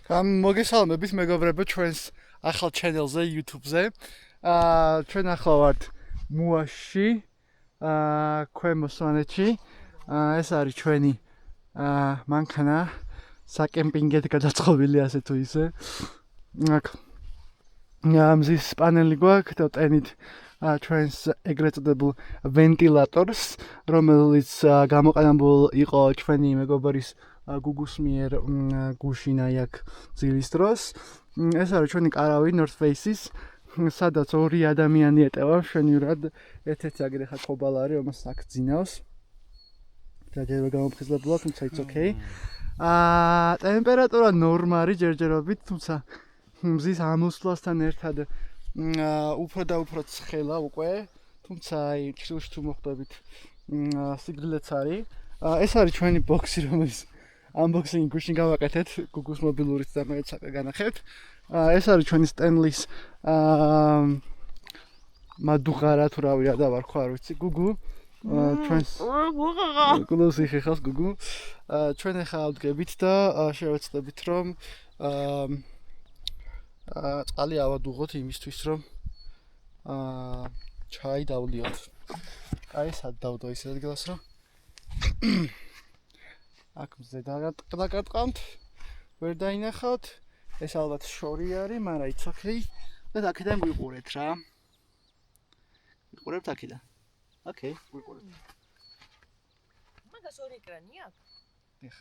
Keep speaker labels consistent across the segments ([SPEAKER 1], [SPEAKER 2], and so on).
[SPEAKER 1] მოგესალმებით მეგობრებო ჩვენს ახალ ჩენელზე YouTube-ზე. ჩვენ ახლა ვართ მუაში, ქვემო სვანეთში. ეს არის ჩვენი მანქანა, საკემპინგეთ გადაწყობილი ასე თუ ისე. აქ მზის პანელი გვაქვს და ტენით ჩვენს ეგრეთ წოდებულ ვენტილატორს, რომელიც გამოყენებულ იყო ჩვენი მეგობრის გუგუს მიერ გუშინ აი აქ ძილის დროს. ეს არის ჩვენი კარავი North Face-ის, სადაც ორი ადამიანი ეტევა მშვენივრად. ერთ-ერთი აგერ ხა ქობალა არის, რომელსაც აქ ძინავს. ჯერჯერობით გამოფხიზლებულა, თუმცა it's okay. ტემპერატურა ნორმალი ჯერჯერობით, თუმცა მზის ამოსვლასთან ერთად უფრო და უფრო ცხელა უკვე, თუმცა აი ჩრდილში თუ მოხვდებით სიგრძეც არის. ეს არის ჩვენი ბოქსი, რომელიც unboxing გუშინ გავაკეთეთ, გუგუს მობილურით და მეც განახებთ. ეს არის ჩვენი Stanley-ს მადუღარა თუ რა ვირა დავარქვა, არ ვიცი, გუგუ. ჩვენს გულოს იხეხავს გუგუ. ჩვენ ახლა ავდგებით და შევეცდებით რომ წყალი ავადუღოთ იმისთვის რომ ჩაი დავლიოთ. აი სად დავდო ის ადგილას რომ აქ მზე დაგატყამთ, ვერ დაინახავთ. ეს ალბათ შორი არის, მაგრამ it's okay. და აქედან ვიყურეთ რა. ვიყურებთ აქედან. Okay, ვიყურებთ.
[SPEAKER 2] მაგას ორი ეკრანი აქვს?
[SPEAKER 1] დიახ.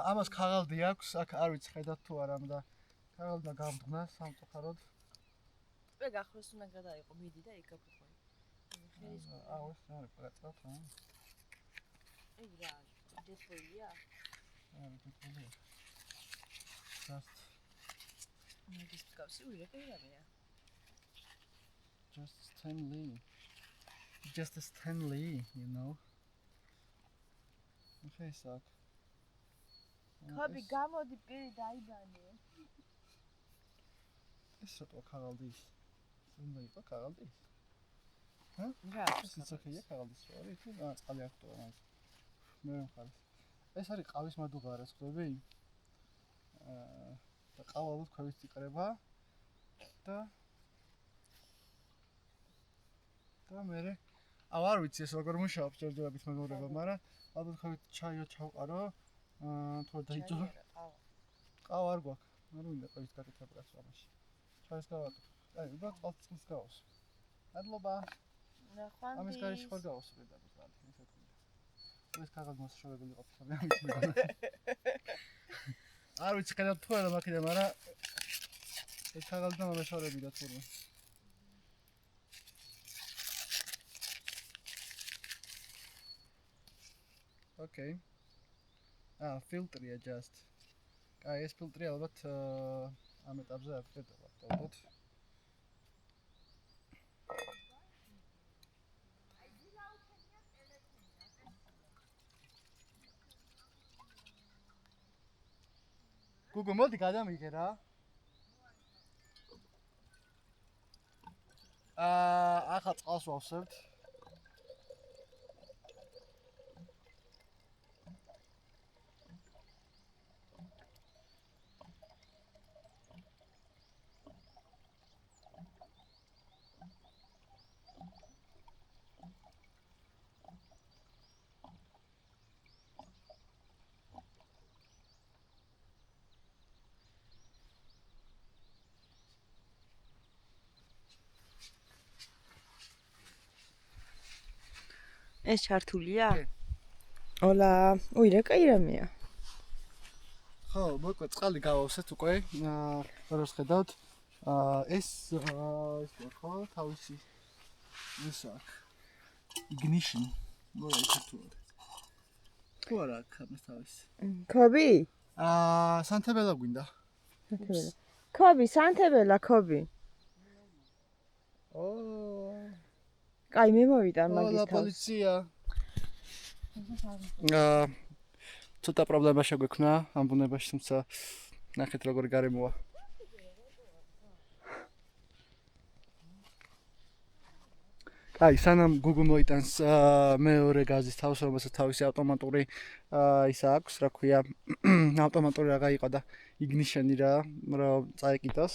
[SPEAKER 1] ამას ქაღალდი აქვს, აქ არ ვიცი ხედავთ თუ არა, მაგრამ ქაღალდა გამდგნა სამწუხაროდ.
[SPEAKER 2] მე გახურს უნდა გადაიყო, მიდი და იქ გაფუთხო.
[SPEAKER 1] ეს არის პრეტყავთ რა.
[SPEAKER 2] ეგ რა, დესვეია?
[SPEAKER 1] დესვეია. Just
[SPEAKER 2] მაგის გასი უირეკერია.
[SPEAKER 1] Just Stanley. Just Stanley, you know. Okay, suck.
[SPEAKER 2] ხაბი გამოდი პირი დაიბანე.
[SPEAKER 1] ეს რატო ქაღალდის? უნდა იყო ქაღალდის? ჰა?
[SPEAKER 2] რა,
[SPEAKER 1] ეს ოქია ქაღალდის ორი თუ წყალი აქვს თუ არა? მე მხარ. ეს არის ყავის მადუღარა, ხდები? და ყავალოთ ქვევით იყრება და მე არ ვიცი ეს როგორ მუშაობს ჯერჯერობით მეგობრებო, მაგრამ ალბათ ქვევით ჩაიო ჩავყარო. თუ დაიჭო. ყავა არ გვაქვს. არ უნდა ყავის გაკეთება ამაში. ჩაის გავაკეთე. აი, უბრალოდ წყალს გავოს. მადლობა.
[SPEAKER 2] ნახვამდის.
[SPEAKER 1] ამის გარეშე ხარ გავოს პირდაპირ ძალიან ისე თქვი. ეს ქაღალდი მოსაშორებელი ყოფილა მე ამით მეგონა. არ ვიცი ხედავთ თუ არა მაგიდან, მაგრამ ეს ქაღალდი და მომაშორებია თურმე. Okay. Filtrია just. აი ეს ფილტრი ალბათ ამ ეტაპზე არ ხედავთ, ალბათ. გუგუ მოდი გადამიგე რა. ახლა წყალს ვავსებთ.
[SPEAKER 2] ეს ჩართულია? ოლა, უირეკერია.
[SPEAKER 1] ხო, მოკლედ წყალი გავავსეთ უკვე. როგორც ხედავთ, ეს ხო თავისი ეს აქ ignition მოიწევთ ქართულად. თუ არა აქ ამას თავისი.
[SPEAKER 2] ქობი?
[SPEAKER 1] სანთებელა გვინდა.
[SPEAKER 2] სანთებელა. ქობი, სანთებელა ქობი. კაი, მე მოვიდა მაგის თავს.
[SPEAKER 1] პოლიცია. ცოტა პრობლემა შეგვექნა ამ ბუნებაში, თუმცა ნახეთ როგორი გარემოა. აი, სანამ Google მოიტანს მეორე გაზის თავს, რომელსაც თავისი ავტომატური ისა აქვს, რა ქვია, ავტომატური რაღა იყო და ignition-ი რომ წაეკიდოს.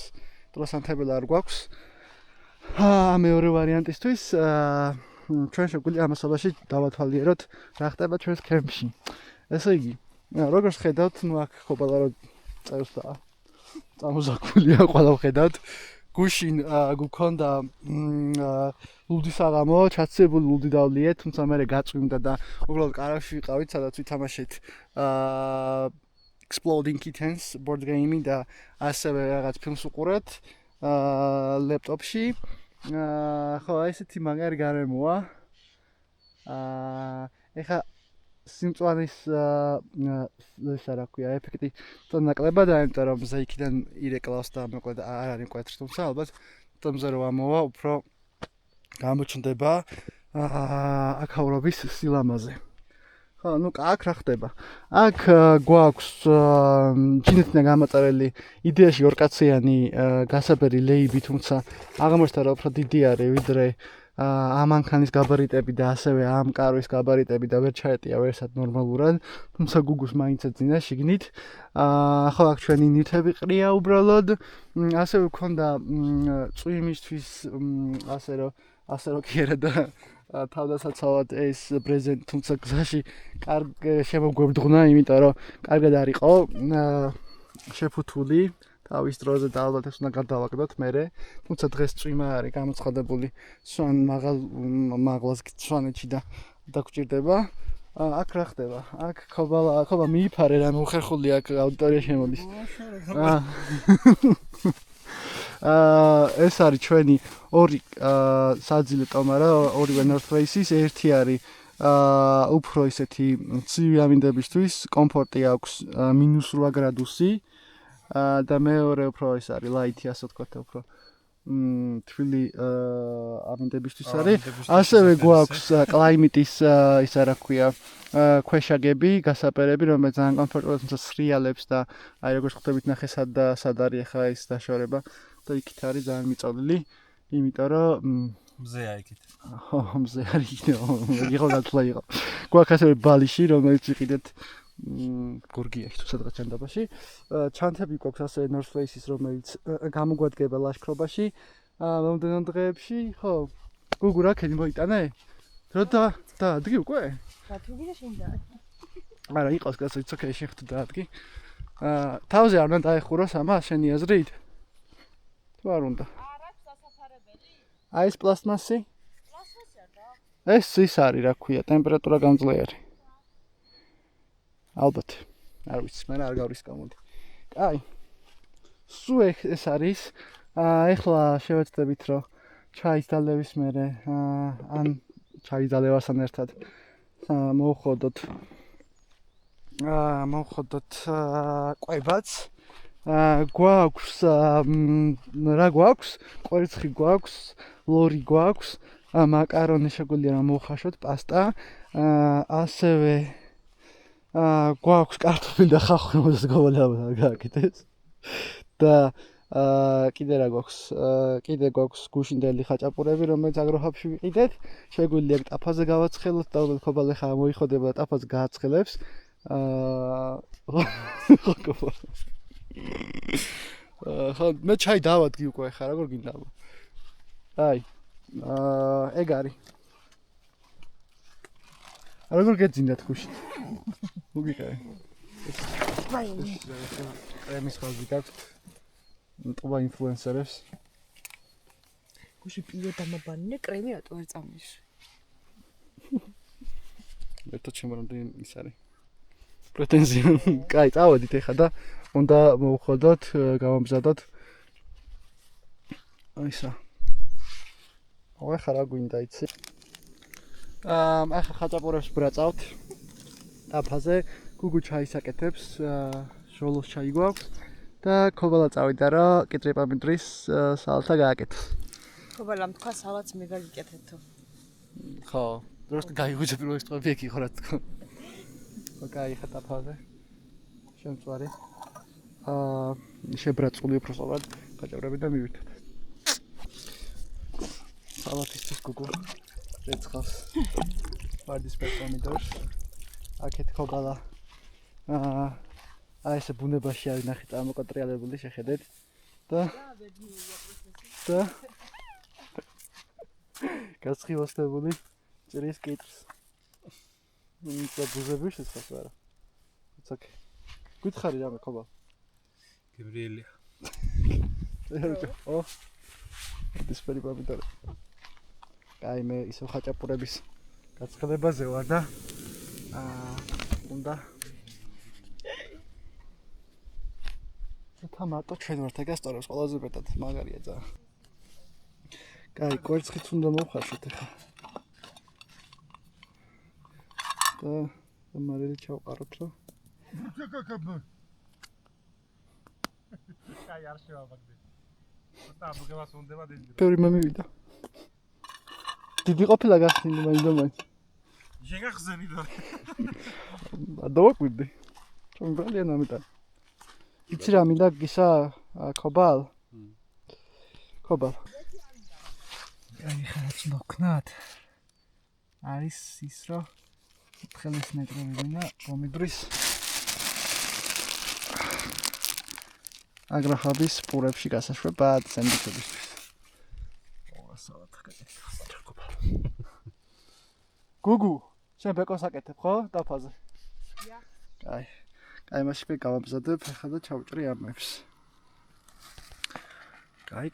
[SPEAKER 1] დროსანთებელი არ გვაქვს. მეორე ვარიანტისთვის ჩვენ შეგვიძლია ამასობაში დავათვალიეროთ რა ხდება ჩვენს კემპში. ესე იგი, როგორც ხედავთ, ნუ აქ ხობალა რომ წერს და წამოზაკვულია ყველა ხედავთ. გუშინ გქონდა ლუდის აღამო, ჩაცებული ლუდი დავლიეთ, თუმცა მე გაწვიმდა და უბრალოდ კარავში ვიყავით, სადაც ვითამაშეთ Exploding Kittens board game და ასევე რაღაც ფილმს უყურეთ ლეპტოპში. ხო, ესეთი მაგარი გარემოა. ეხა სიმწვანის ესა რა ქვია, ეფექტი თვითონ ნაკლებადაა, იმიტომ რომ მზე იქიდან ირეკლავს და მოკლედ არ არის მკვეთრი, თუმცა ალბათ თომზე რომ ამოვა, უფრო გამოჩნდება აქაურობის სილამაზე. ხო, ნუ აქ რა ხდება? აქ გვაქვს ჩინეთიდან გამოწერილი იდეაში ორკაციანი გასაბერი ლეიბი, თუმცა აღმოჩნდა რომ უფრო დიდი არის ვიდრე ამ ანქანის გაბარიტები და ასევე ამ კარვის გაბარიტები და ვერ ჩაეტია ვერსად ნორმალურად, თუმცა გუგუს მაინც ეძინა შიგნით. ხო, აქ ჩვენი ნივთები ყრია უბრალოდ. ასევე გქონდა წვიმისთვის ასე რომ კი არა და თავდასაცავად ეს პრეზენტი, თუმცა გზაში კარგ შემოგვებდღნა, იმიტომ რომ კარგად არ იყო შეფუთული თავის დროზე და ალბათ ეს უნდა გადავაგდოთ მერე. თუმცა დღეს წვიმა არის გამოცხადებული სვან მაღლას სვანეთში და დაგჭირდება. აქ რა ხდება? აქ ხობა მიიფარე რა მოხერხული აქ აუდიტორია შემოდის. ეს არის ჩვენი ორი საძილე ტომარა, ორივე North Face-ის, ერთი არის უფრო ისეთი ცივი ამინდებისთვის, კომფორტი აქვს -8 გრადუსი და მეორე უფრო ის არის light-ი, ასე ვთქვათ, უფრო თბილი ამინდებისთვის არის. ასევე გვაქვს კლაიმიტის ისა რა ქვია, ქვეშაგები, გასაპერები, რომელიც ძალიან კომფორტულად სრიალებს და აი როგორც ხვდებით ნახე სად არის ახლა ეს დაშორება და იქით არის ძალიან მიწოვლილი, იმიტომ რომ
[SPEAKER 3] მზეა იქით.
[SPEAKER 1] ხო, მზე არის იქით, იყო გათვლა იყო. გვაქვს ასევე ბალიში, რომელიც იყიდეთ გორგიაში თუ სადღაც ჩანდაბაში. ჩანთები გვაქვს ასევე North Face-ის, რომელიც გამოგვადგება ლაშქრობაში. მომდენო დღეებში, ხო. გუგუ რაკენი მოიტანე? დრო დაადგი უკვე?
[SPEAKER 2] რათუგი და შენ და.
[SPEAKER 1] არა, იყოს კაცო, it's okay, შენ ხთ დაადგი. თავზე არ უნდა დაეხუროს ამას შენი აზრით? თუ არ უნდა?
[SPEAKER 2] არ აქვს სასაფარებელი?
[SPEAKER 1] აი ეს პლასტმასი?
[SPEAKER 2] პლასტმასია და.
[SPEAKER 1] ეს ის არის, რა ქვია, ტემპერატურა გამძლეარი. ალბათ. არ ვიცი, მე არ გავრის გამოდი. კაი. სულ ეს არის. ეხლა შევეცდებით, რომ ჩაის დალევის მერე ან ჩაის დალევასთან ერთად მოვხოდოთ კვებაც. გვაქვს რა გვაქვს? კვერცხი გვაქვს, ლორი გვაქვს, მაკარონი შეგვიძლია რომ მოვხაშოთ, პასტა, ასევე გვაქვს კარტოფილი და ხახვი, რომელსაც გავალავდა გააკეთეს. და კიდე რა გვაქვს? კიდე გვაქვს გუშინდელი ხაჭაპურები, რომელიც აგროჰაბში ვიყიდეთ. შეგვიძლია ტაფაზე გავაცხელოთ და უბრალოდ ხობალე ხა მოიხოდება და ტაფაზე გააცხელებს. ხო, მე ჩაი დავადგი უკვე ხა, როგორ გინდა? აი, ეგ არის. როგორ გეძინათ გუშინ? მოგიყარე. კრემის ხაზი გაქვთ. ტყვა ინფლუენსერებს.
[SPEAKER 2] გუში პიო დამაბანინე, კრემი რატო არ წამის?
[SPEAKER 1] ერთად შემორამდე ის არის. პრეტენზია. კაი, წავედით ეხა და უნდა მოვხოდოთ, გავამბზადოთ. აისა. ახლა რა გვინდა იცი? ახლა ხაჭაპურებს ბრაწავთ. ტაფაზე გუგუ ჩაის აკეთებს, ჟოლოს ჩაი გვაქვს და ქობალა წავიდა რა კიტრიპამიდრის სალათა გააკეთოს.
[SPEAKER 2] ქობალა თქვა სალათს მე გაგიკეთეთო.
[SPEAKER 1] ხო, просто გაიღვიძე პირველი სტვები ეგ იყო რა თქო. ოკეი, ხა ტაფაზე. შემწვარი. შებრაწული უბრალოდ ხაჭაპურები და მივიდეთ. სალათისთვის გუგუ რეცხავს. ვარდისფერ პომიდორს. აქეთ ხობალა. აი ესე ბუნებაში არის ნახე წარმოკონტროლებული შეხედეთ და გასხივოსტებული ჭრის კითხვს. ნუ ბუზები შეცხავს არა. იცოქ. გითხარი რამე ხობა.
[SPEAKER 3] გებრიელია.
[SPEAKER 1] ო. ვარდისფერი პომიდორი. აი მე ისო ხაჭაპურების გაცხელებაზე ვარ და უნდა თამატო ჩვენ ვართ ეგასტორებს ყველაზე მეტად მაგარია ძა. კაი, კვერცხიც უნდა მოვხარშოთ ახლა. და მალე ჩავყაროთ რომ
[SPEAKER 3] კაი არ შევაბაგდე. ოსტა მოგევას უნდება დიდი.
[SPEAKER 1] პერი მომივიდა. დიდი ყოფილა გახსნილი მაინდამაინც.
[SPEAKER 3] შეგახსენი და.
[SPEAKER 1] ადოვაკვირდი. ჩვენ ბრალიან ამიტომ. იცი რა მინდა გისა ხობალ? ხობალ. აი ხარაც მოკნათ. არის ის რომ ხელის ნეტრები მინდა პომიდორის აგრახაბის პურებში გასაშვება სენდვიჩებისთვის. გუგუ, შენ ბეკოს აკეთებ ხო? დაფაზე. კაი. კაი, მაშინ მე გავამზადებ ახლა და ჩავჭრი ამებს. კაი.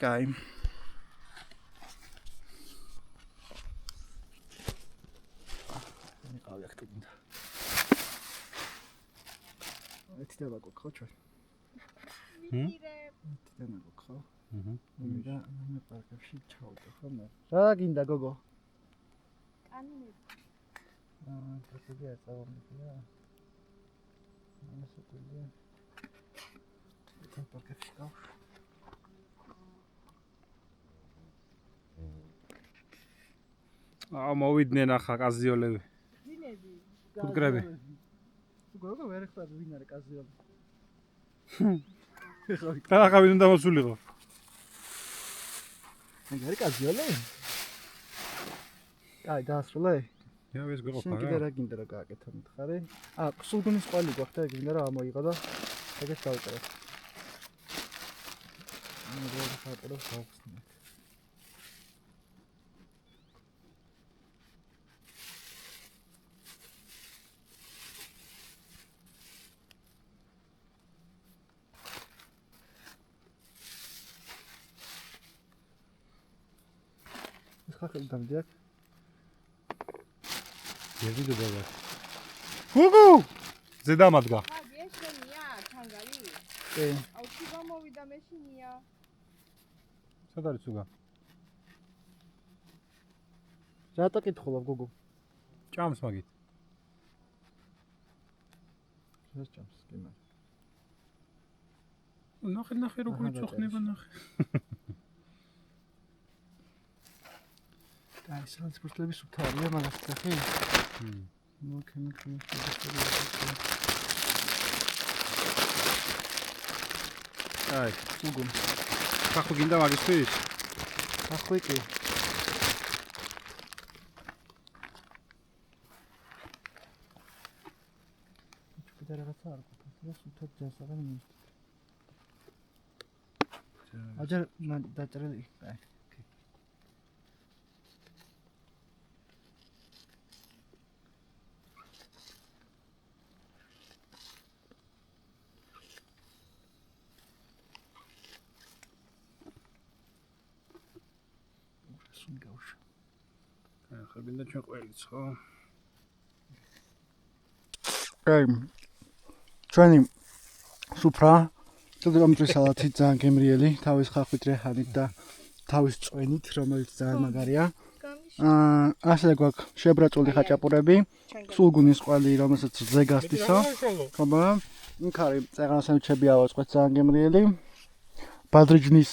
[SPEAKER 1] მიყავი აქ ტკინდა. ერთი და გაკოქო ჩვენ. და გაკოქო. და მე პარკებში ჩავდო ხო მე. რა გინდა გოგო? კანონები. პროცედურა წავამდია. მასეთია. პარკებში გავ.
[SPEAKER 3] მოვიდნენ ახლა კაზიოლები.
[SPEAKER 2] ვინები?
[SPEAKER 3] ფუტკრები.
[SPEAKER 1] გოგო ვერ ხვდები ვინ არის კაზიოლი.
[SPEAKER 3] ახლა ვინ უნდა მოსულიყო?
[SPEAKER 1] მაგარი კაზიოლი? კაი, დაასრულე?
[SPEAKER 3] ეს გიყო
[SPEAKER 1] შენ კიდე რა გინდა რა გააკეთო მითხარი? სულგუნის ყვალი გვაქვს და გინდა რა ამოიღო და ეგეც დავწერე. მე რა ხატებს გავხსნე. ხახელი დამდიაქ.
[SPEAKER 3] გევიდო ბაბა.
[SPEAKER 1] გუგუ!
[SPEAKER 3] ზედამადგა.
[SPEAKER 2] ხადი ეს შენია, თანგარი?
[SPEAKER 1] კი.
[SPEAKER 2] აუ ცუგა მოვიდა მეშინია.
[SPEAKER 3] სად არის ცუგა?
[SPEAKER 1] რატო კითხულობ გუგუ?
[SPEAKER 3] ჭამს მაგით.
[SPEAKER 1] ეს ჭამს კი მაგ.
[SPEAKER 3] ნახე როგორ წოხნება ნახე.
[SPEAKER 1] აი სანსკრიტების უთარია მაგას ხე? მოკემიკი
[SPEAKER 3] აი,
[SPEAKER 1] გუგუ.
[SPEAKER 3] ხახო გინდა მაგისთვის?
[SPEAKER 1] ახლა კი. ჩუკი რაღაცა არ გქონდა, სულთად ჯასაღან მის. აჯერ დაჭრელი. აი. გავშ.
[SPEAKER 3] ახლა გინდა ჩვენ ყველიც ხო?
[SPEAKER 1] აი ჩვენი სუფრა ცოტა სალათი ძალიან გემრიელი, თავის ხახვით რეჰანით და თავის წვენით, რომელიც ძალიან მაგარია. ასე გვაქვს შებრაწული ხაჭაპურები, სულგუნის ყვალი, რომელსაც ზეგასტისო. ხობა. იქ არის წეღან სენდვიჩები ავაწყეთ ძალიან გემრიელი. ბადრიჯნის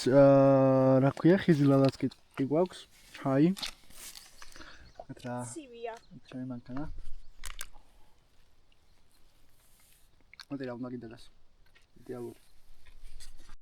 [SPEAKER 1] რა ქვია, ხიზილალაც კი გვაქვს. ჩაი. რა?
[SPEAKER 2] ცივია.
[SPEAKER 1] ჩემი მანქანა. მოდი რა მაგიდელას. იდეალური.